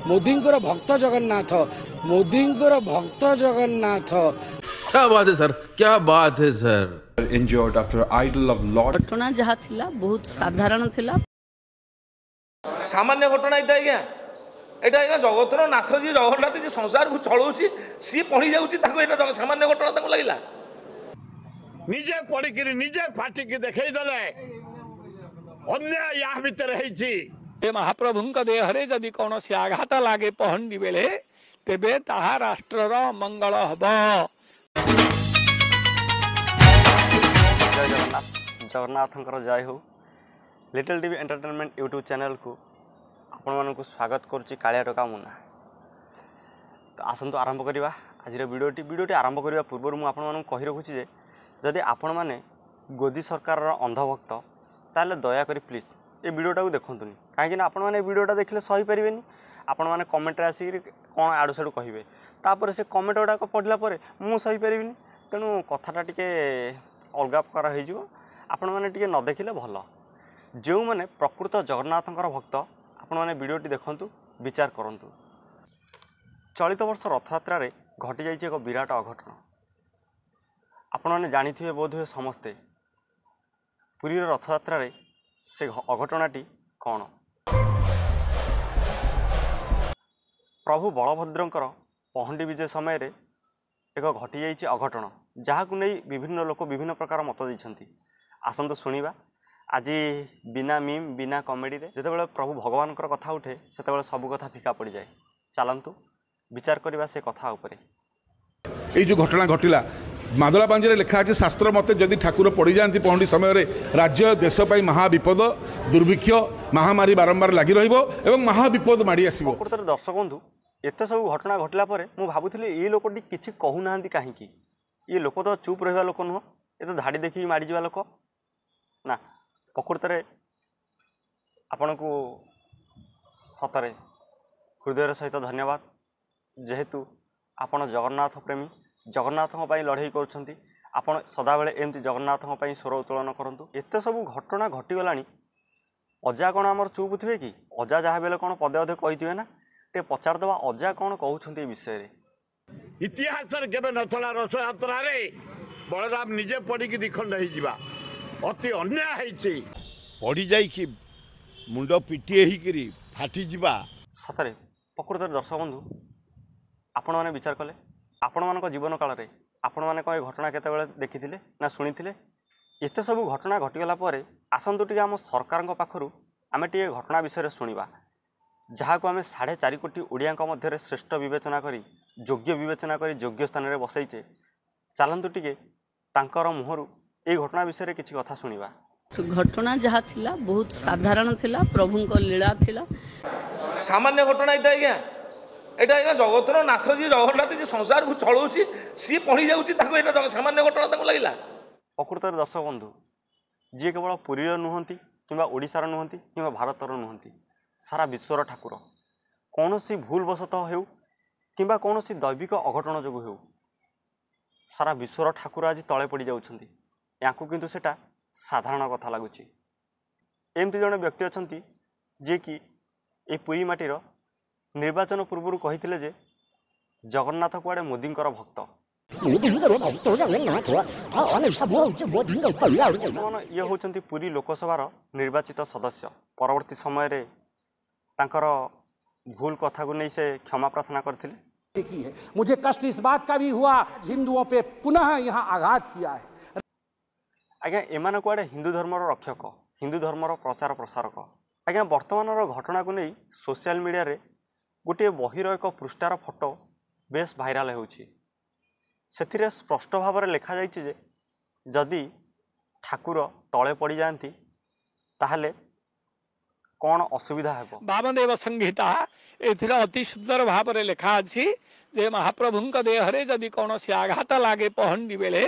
मोदींकर भक्त जगन्नाथ, मोदींकर भक्त जगन्नाथ। क्या बात है सर, क्या बात है sir. Injured after idol of Lord. घटना जहाँ थिला बहुत साधारण थिला। सामान्य घटना एटा आज्ञा, एटा आज्ञा जगतर नाथ जी जगन्नाथ जी संसार को चलाउछि, सी पढ़ी जाउछि, ताको एटा सामान्य घटना ताको लागिला। निजे पढ़िकी निजे फाटिकी देखई दले अन्याय या भितर हेछि। ए महाप्रभुंक देहरे जदि कौनसी आघात लागे पहंडी बेले तेबे ताहा राष्ट्रर मंगल हब। जय जगन्नाथ, जगन्नाथंकर जय हो। Little TV entertainment YouTube channel को आपण मानक स्वागत करुच्ची कालिया टोका मुना। तो आसतु आरंभ करवा आज वीडियोटी आरंभ करने पूर्व मुझे आपण कही रखुची जे जदि आपण मैंने गोदी सरकार अंधभक्त ताले दयाकोरी प्लीज ये वीडियोटा को देखुनी, कहीं आपण मैंने वीडियोटा देखले सही पारे। आपण मैंने कमेंट आसिक कौन आड़ू साड़ू कहे तापर से कमेंट गुड़ाक पढ़ला मुझे सही पारि। तेणु कथाटा टिके अलग प्रकार हो आपण मैंने टिके न देखिले भल। जो मैंने प्रकृत जगन्नाथंकर भक्त आपण मैंने वीडियोटी देखंतु, विचार करंतु। चलित वर्ष रथयात्रा रे घटी जाइए एक विराट अघटन। आपण मैंने जानिथिबे बोधहुए समस्ते पुरी रथयात्रा रे से अघटनाटी कौन। प्रभु बलभद्रंकर पहंडी विजय समय रे एक घटी जाइए अघटन, जहाँ को नहीं विभिन्न लोक विभिन्न प्रकार मत देइछंती। आसंतु सुनिबा आज बिना मीम बिना कमेडी रे जेतेबेले प्रभु भगवान कथा उठे सेतेबेले सब कथा फिका पड़ जाए। चलंतु विचार करवा से कथा उपरे। ये जो घटना घटिला मादला पांजरे लिखा है शास्त्र मते जदि ठाकुर पड़ जाती पहंडी समय रे राज्य देश पाई महाविपद दुर्भिक्ष महामारी बारंबार लगी रहिबो एवं महाविपद माड़ी आसीबो। प्रकृतर दर्शक बंधु एते सब घटना घटला परे मु भाबुथिली ए लोकटी किछि कहू नाहंती काहेकि। ये लोक तो चुप रहिबा लोक नुह, ए तो धाड़ी देखि माड़ी जिबा लोक ना। प्रकृतरे आपनको सतरे हृदय सहित धन्यवाद, जेहेतु आपण जगन्नाथ प्रेमी जगन्नाथों लड़ाई करुँच। आपण सदाबले एमती जगन्नाथों स्वर उत्तोलन करूँ। एत सब घटना घटीगला अजा कौन आमर चुप थे कि अजा जहाँ बेले कौन पदे अधे कही ना टे पचारदे अजा कौन कहते विषय। इतिहास केबे नथला रथयात्रा रे बलराम निजे पड़ी दिखंड हो अति अन्याय होइछि। पड़ी जाइकी मुंड पिटी होइकरी फाटी जिबा सतरे। प्रकृत दर्शक बंधु आपण मैंने विचार कले आपण मान जीवन काल में आपण मैंने कौन घटना केतबेले देखिथिले ना शुणिथिले। एते सब घटना घटीगला परे आसंतु टिके आम सरकार पाखरु आमे टिके घटना विषय शुणा, जहाँ को आम 4.5 कोटी ओडिया मध्य श्रेष्ठ विवेचना करी योग्य विवेचना करी योग्य स्थान में बसैचे। चलतु टिके तांकर मुहरु ए घटना विषय किसी कथा शुणा। घटना जहाँ थिला बहुत साधारण थिला, प्रभुंक लीला थिला। सामान्य घटना एटा आज्ञा, एटा आज्ञा जगतर नाथ जी जगन्नाथ जी संसार को चलाउछि, सी पढ़ी जाउछि, ताको एटा सामान्य घटना ताको लागिला। प्रकृत दर्शक बंधु जी केवल पुरीर नुहंती किंबा ओडिशार नुहंती किंबा भारतर नुहंती सारा विश्वर ठाकुर कौन सी भूलवशतः हो किंबा कौन सी दैविक अघटन जो हो सारा विश्वर ठाकुर आज तले पड़ जाउछंती। याकू किंतु सेटा साधारण कथा लगुच। एमती जड़े व्यक्ति अच्छा जी कि ये पुरी माटीर निर्वाचन पूर्व कही जे जगन्नाथ कुआड़े मोदींकर भक्त ये होचंती पुरी लोकसभार निर्वाचित सदस्य। परवर्ती समय रे तांकर भूल कथा को नहीं से क्षमा प्रार्थना करथिले। की है मुझे कष्ट इस बात का भी हुआ हिंदुओं पे पुनः यहाँ आघात किया है। आज्ञा एमान कुआड़े हिंदू धर्मर रक्षक हिंदू धर्मर प्रचार प्रसारक। आज्ञा वर्तमान घटना को नहीं सोशल मीडिया रे गोटे बहिर एक पृष्ठार फोटो बेस भाइराल होउछि। सेथिरे स्पष्ट भाव में लिखा जाइछि जे जदि ठाकुर तले पड़ जाती ताहले कौन असुविधा है। वामदेव संहिता एथिरे अति सुंदर भाव में लिखा अछि जे महाप्रभुंक देहरे जदि कौनसी आघात लागे पहंडी बेले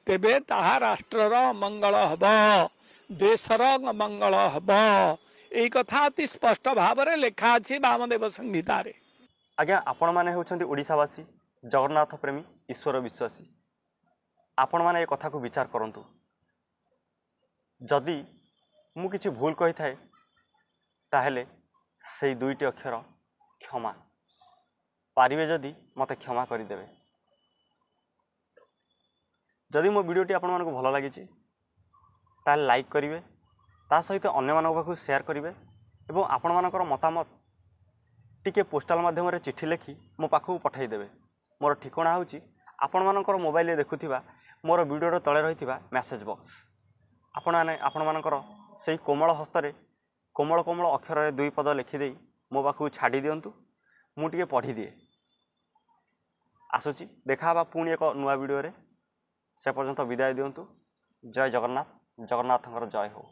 तेबे ताहा राष्ट्रर मंगल हब, देशर मंगल हब। यही कथा अति स्पष्ट भाव में लिखा अछि वामदेव संहिता रे। आज्ञा आपण माने होउछंती ओडिशावासी जगन्नाथ प्रेमी ईश्वर विश्वासी। आपण माने ए कथा को विचार करंतु। जदि मु किछि भूल कही थाए ताहले से दुईटी अक्षर क्षमा पारिबे जदि मते क्षमा करदेवे। जदि मो वीडियोटी आपण मानक भल लगी ताल लाइक करेंगे ता सहित अन्य मानक पाखु शेयर करेंगे एवं आपण मानकर मतामत टिके पोस्टाल माध्यम चिठी लिखि मो पाखु पठाइदेवे। मोर ठिकाना हूँ आपण मानकर मोबाइल देखुथिबा मोर वीडियो तले रही मैसेज बॉक्स। आपण मानकर से कोमल हस्तरे कोमल कोमल अक्षर 2 पद लिखिदे मो पाखु छाड़ी दिंतु मुझे पढ़ी दिए। आसुची देखा पुणी एक नुआ वीडियो रे से पर्यंत विदाय दिंतु। जय जगन्नाथ। जगन्नाथंकर जय हो।